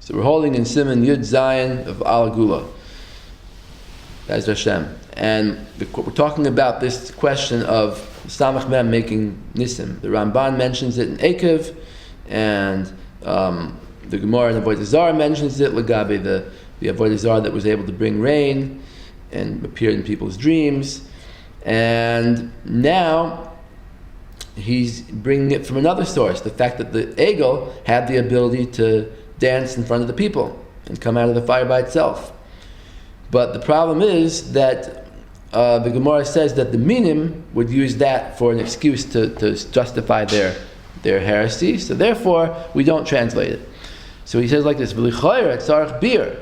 So we're holding in siman Yud Zayin of haGuela. That's Hashem. And we're talking about this question of Samach Mem making Nisim. The Ramban mentions it in Ekev, and the Gemara in Avodah Zarah mentions it, Lagabe, the Avodah Zarah that was able to bring rain and appeared in people's dreams. And now he's bringing it from another source, the fact that the Egel had the ability to dance in front of the people and come out of the fire by itself. But the problem is that the Gemara says that the minim would use that for an excuse to justify their heresy, so therefore we don't translate it. So he says like this, V'lichayra tzarech bir.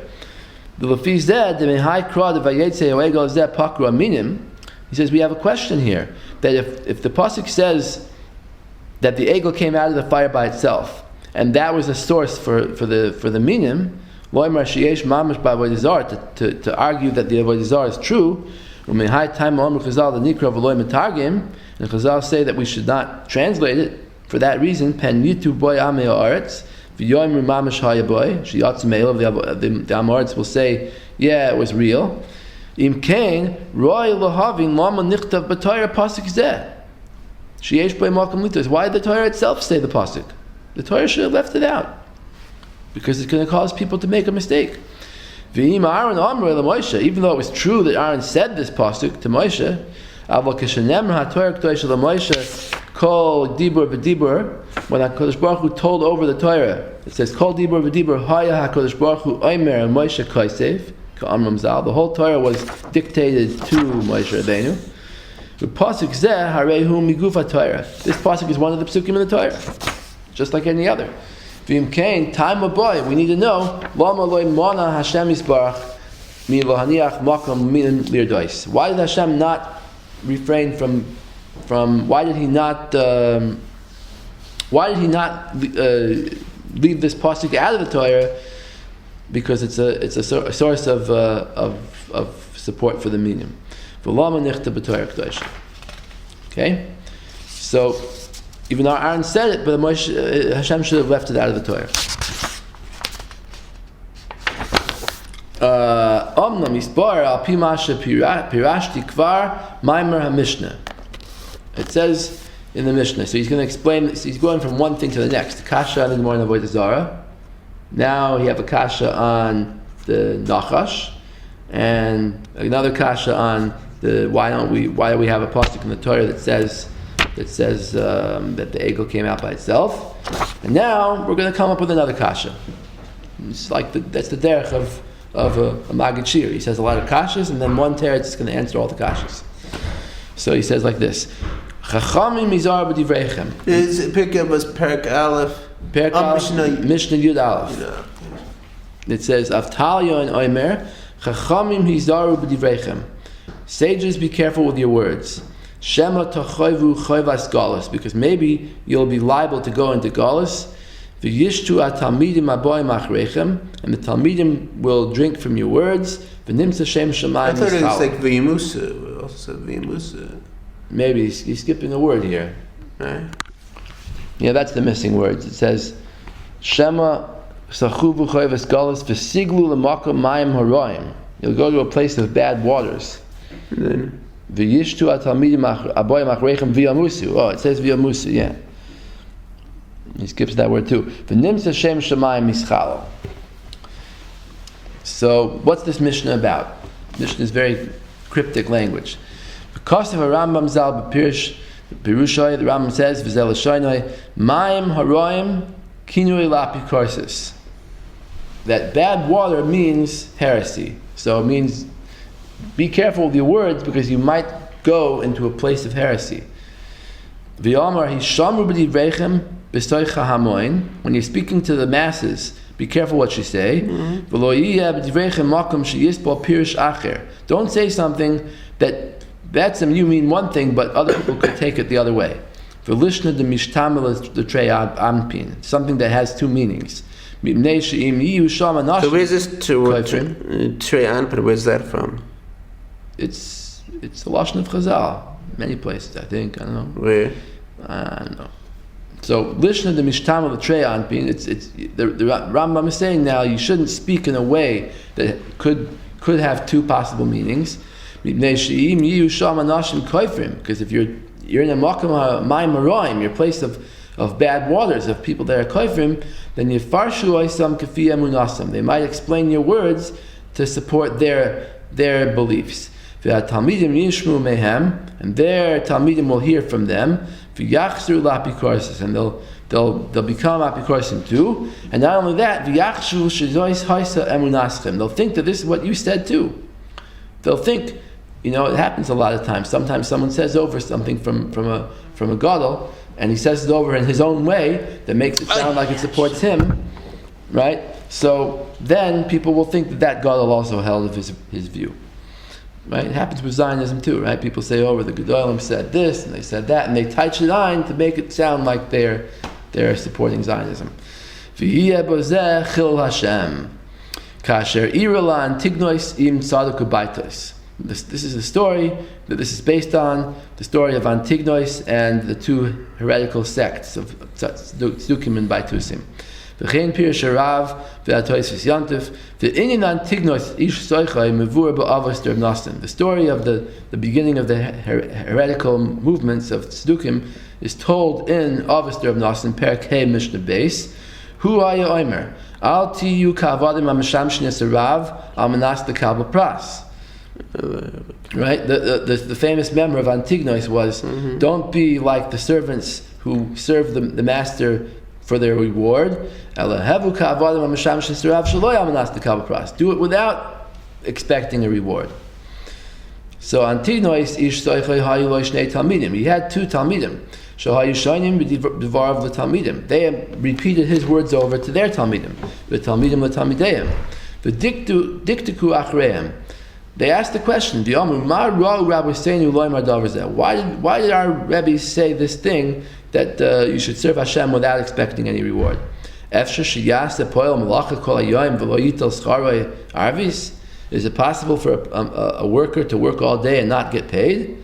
He says we have a question here, that if the pasuk says that the egel came out of the fire by itself, and that was a source for the minim, to argue that the avodah zarah is true, and Chazal say that we should not translate it for that reason. The Amoritz will say, yeah, it was real. Why did the Torah itself say the pasuk? The Torah should have left it out, because it's going to cause people to make a mistake. Even though it was true that Aaron said this pasuk to Moshe, when HaKadosh Baruch Hu told over the Torah, it says, Kol dibur v'dibur haya HaKadosh Baruch Hu oimer Moshe kaisev ka'amram zal. The whole Torah was dictated to Moshe Rabbeinu. The pasuk zeh harehu migufa Torah. This pasuk is one of the psukim in the Torah, just like any other. V'im kain time boy, we need to know lama loy mana Hashem yisbarach mi lohaniach makom min lirdois. Why did Hashem not refrain from? Why did he not leave this pasuk out of the Torah? Because it's a source of support for the minim. Okay, so even though Aaron said it, but Hashem should have left it out of the Torah. Omnam yisbar al pi masha pirashti kvar maimer haMishnah. It says in the Mishnah. So he's going to explain. So he's going from one thing to the next. The kasha on the Gemara in Avodah Zarah. Now you have a kasha on the Nachash, and another kasha on the why do we have a pasuk in the Torah that says that the egel came out by itself. And now we're going to come up with another kasha. It's like that's the derech of a Maggid Shir. He says a lot of kashas, and then one teretz is going to answer all the kashas. So he says like this. Chachamim mizar b'divreichem. His pickup was Perek Aleph. Mishnah Yud Aleph. It says, Avtalya and Omer, Chachamim hizaru b'divreichem. Sages, be careful with your words. Shema tachoyvu choyvas galus, because maybe you'll be liable to go into galus. V'yishtu atalmidim aboy machreichem, and the talmidim will drink from your words. V'nimtza shem shamayim. I thought it was like v'yimusa. We also said v'yimusa. Maybe he's skipping a word here. Right. Yeah, that's the missing words. It says, Shema sachuvu choyvas galus v'siglu l'makom mayim haroim. You'll go to a place of bad waters. V'yishtu atalmidim aboy machreichem v'yamusu. Oh, it says v'yamusu, yeah. He skips that word too. V'nimtza shem shamayim mischalo. So, what's this Mishnah about? Mishnah is very cryptic language. Because of a Rambam Zal b'Pirush, the Rambam says, "V'zel Shonai Maim Haroim Kinui Lapi Korsis." That bad water means heresy. So it means be careful with your words, because you might go into a place of heresy. V'Yamar Hishamru b'Divreichem b'Stoicha Hamoin. When you're speaking to the masses, be careful what you say. V'Lo Yiyeh b'Divreichem Makom sheYisbal Pirush Acher. Don't say something that you mean one thing, but other people could take it the other way. For lishna de mishtamel the trey ampin, something that has two meanings. So where's this trey ampin? Where's that from? It's the lashon of Chazal. Many places, I think. I don't know. Where? I don't know. So lishna the mishtam of the trey anpin. It's the Rambam is saying now you shouldn't speak in a way that could have two possible meanings. Because if you're in a makom ma'im maroim, your place of bad waters, of people that are koifrim, then you farshu oisam kafi emunasam. They might explain your words to support their beliefs. Talmidim yishmu mehem, and their talmidim will hear from them. V'yachzru lapikorsis, and they'll become apikorsim too. And not only that, v'yachshu shezois haisa emunaschem. They'll think that this is what you said too. They'll think, it happens a lot of times. Sometimes someone says over something from a gadol, and he says it over in his own way that makes it sound like it supports him, right? So then people will think that gadol also held of his view. Right? It happens with Zionism too, right? People say, "Oh, the Gedolim said this and they said that," and they touch it on to make it sound like they're supporting Zionism. This is a story that this is based on the story of Antignois and the two heretical sects of Tzdukim and Baitusim. The story of the beginning of the heretical movements of Tzdukim is told in Avos Reb Nosson, Perek Hey Mishnah Beis. Hu haya omer, al tiyu ka'avadim ha'mishamshnes Rav al manas dekal b'pras. Right? The famous memory of Antignois was, don't be like the servants who serve the master for their reward. Do it without expecting a reward. So Antignois ish soichei hayu lo shnei talmidim. He had two talmidim. Shahayu shaynim b'divarav l'talmidim. They repeated his words over to their talmidim. The talmidim l'talmideim. The diktu achreim. They asked the question, why did our Rebbe say this thing that you should serve Hashem without expecting any reward? Is it possible for a worker to work all day and not get paid?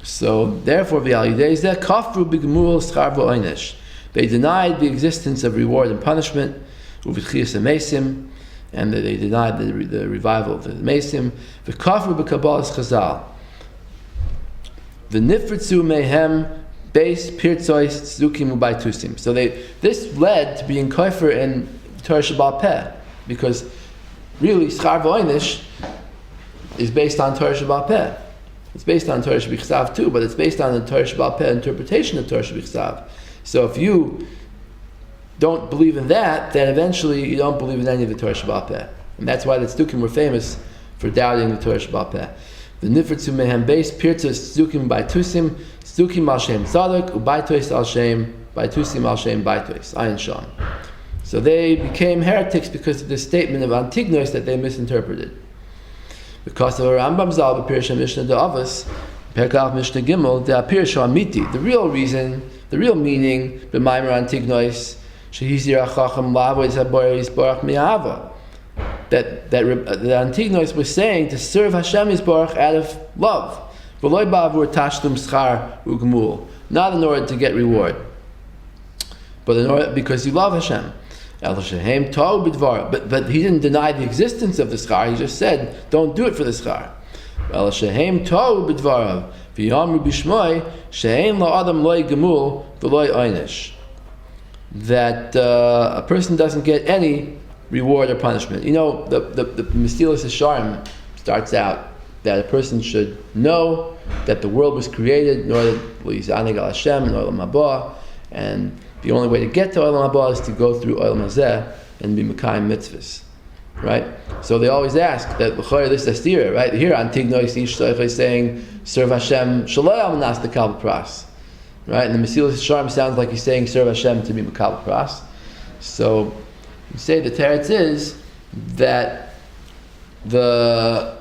So therefore, they denied the existence of reward and punishment, and they denied the revival of the Mesim. The kafru b'kabbalas chazal. The nifritzu mehem beis pirtzois tzdukim u'baitusim. So this led to being kafir in Torah Sheba'al Peh, because really schar v'oinish is based on Torah Sheba'al Peh. It's based on Torah Shebichsav too, but it's based on the Torah Sheba'al Peh interpretation of Torah Shebichsav. So if you don't believe in that, then eventually you don't believe in any of the Torah Sheba'al Peh. And that's why the Tzdukim were famous for doubting the Torah Sheba'al Peh. The nifritzu mehem beis pirtzos tzdukim baitusim, tzdukim al shem tzadok, ubaitois al shem, baitusim al shem baitois, ayin sham. So they became heretics because of the statement of Antignois that they misinterpreted. Because of a Rambam Zal b'Pirush Mishnah De'avos, Perek Mishnah Gimel, the Pirush Amiti, the real reason, the real meaning, b'Maimer Antignois, that Antignois was saying to serve Hashem Yisborach out of love, not in order to get reward, but in order because you love Hashem. But he didn't deny the existence of the schar. He just said, don't do it for the schar. That a person doesn't get any reward or punishment. The Mesilas Yesharim starts out that a person should know that the world was created in order to Yizaneg al Hashem and Olam Haba, and the only way to get to Olam Haba is to go through Olam Hazeh and be Mekayim mitzvahs. Right? So they always ask that this is Astira, right? Here Antignois Ish is saying, serve Hashem Shalom Nas the Kal Pras. Right, and the Mesilas Yesharim sounds like he's saying serve Hashem to be Makal Pras. So you say the teretz is that the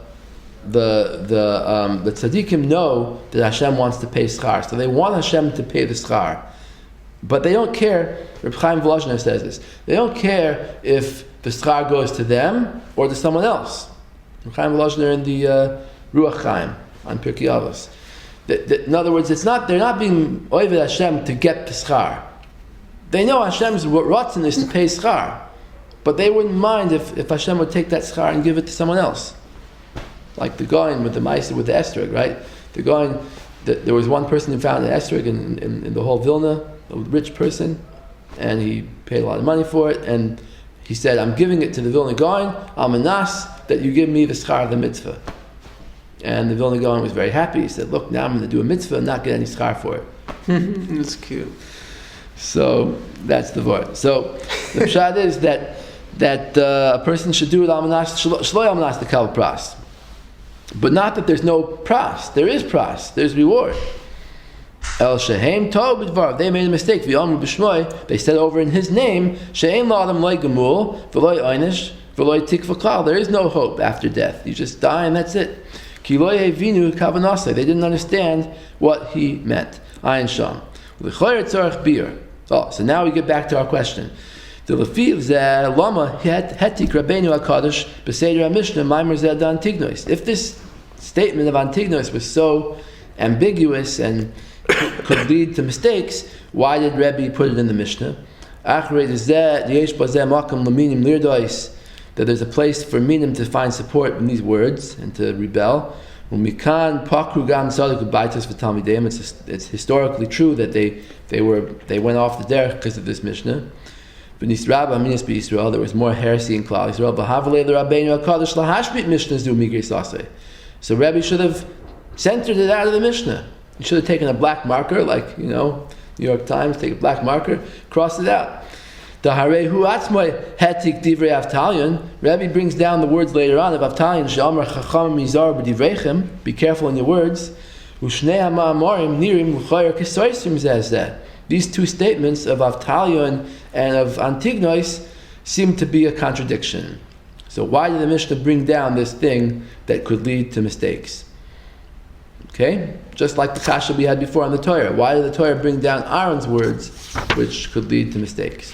tzaddikim know that Hashem wants to pay schar, so they want Hashem to pay the schar, but they don't care. Reb Chaim Volozhiner says this. They don't care if the schar goes to them or to someone else. Reb Chaim Volozhiner in the Ruach Chaim on Pirkei Avos. In other words, they're not being oived Hashem to get the schar. They know Hashem's ratzon is to pay schar, but they wouldn't mind if Hashem would take that schar and give it to someone else. Like the cohen with the ma'aser with the estrog, right? The cohen, there was one person who found an estrog in the whole Vilna, a rich person, and he paid a lot of money for it, and he said, I'm giving it to the Vilna Gaon, I'm anas that you give me the schar of the mitzvah. And the Vilna Gaon was very happy. He said, look, now I'm going to do a mitzvah and not get any schar for it. That's cute. So that's the word. So the pshat is that a person should do it al-manas, shlo al-manas the kal pras. But not that there's no pras. There is pras. There's reward. El shehem tov b'dvar. They made a mistake. V'yamru b'shmoi. They said over in his name, she'ein la'adam loy gemul, v'loy einish, v'loy tikva klal. There is no hope after death. You just die and that's it. Ki loy hevinu kavanasei. They didn't understand what he meant. Ayin sham. L'choyer tzorach bir. Oh, so now we get back to our question. The lefiv zeh lama hetik rabbeinu hakadosh b'seder hamishnah maimer zeh dan tignois. If this statement of Antignos was so ambiguous and could lead to mistakes, why did Rebbe put it in the Mishnah? That there's a place for minim to find support in these words and to rebel. It's historically true that they went off the derech because of this Mishnah. There was more heresy in Klal Yisrael. So Rebbe should have centered it out of the Mishnah. He should have taken a black marker, like, New York Times, take a black marker, cross it out. The Harehu Atzmai Hetik Divrei Avtalion. Rebbe brings down the words later on of Avtalion, She'amar Chacham Mizar B'Divreichem, be careful in your words. Ushnei HaMa'amorim Nirim L'Choyer Kisoisim Zeh. These two statements of Avtalion and of Antignos seem to be a contradiction. So why did the Mishnah bring down this thing that could lead to mistakes? Okay? Just like the kasha we had before on the Torah. Why did the Torah bring down Aaron's words, which could lead to mistakes?